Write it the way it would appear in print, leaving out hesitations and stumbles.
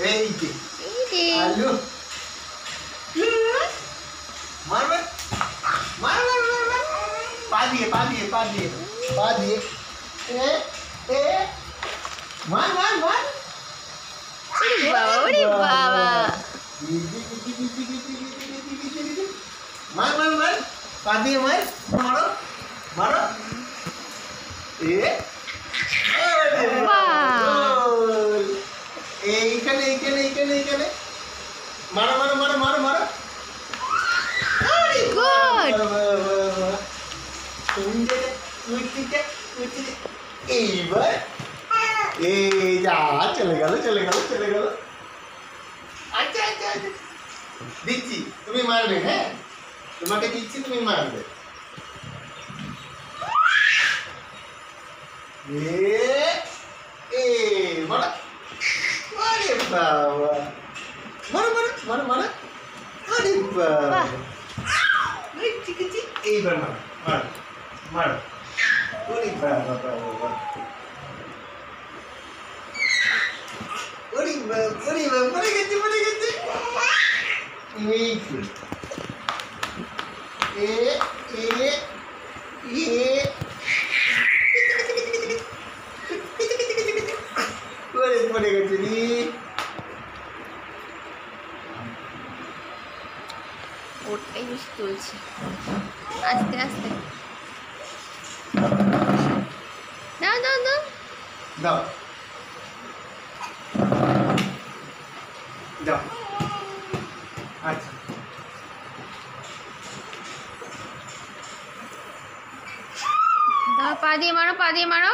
এই যে আলু মার মার মার মার মার মার পা দিয়ে পা দিয়ে পা দিয়ে পা দিয়ে এ এ মার মার মার ওরে বাবা মার মার মার পা দিয়ে মার মারো মারো এ এইখানে এইখানে এইখানে এইখানে মারো মারো মারো মারো মারো এইবার এই যা চলে গেল চলে গেল চলে গেল আচ্ছা আচ্ছা আচ্ছা দিচ্ছি তুমি মারবে হ্যাঁ তোমাকে দিচ্ছি তুমি মারবে মারো আরে বাবা মারো মারো মারো মারো আরে বাবা ঠিক আছে এইবার মারো মারো মারো ওরে বাবা বাবা ওরে বাবা ওরে বাবা পড়ে গেছে এই পড়ে গেছে রে ওটাই বেশি তুলছে আস্তে আস্তে দাও দাও দাও দাও দাও আচ্ছা দাও পা দিয়ে মারো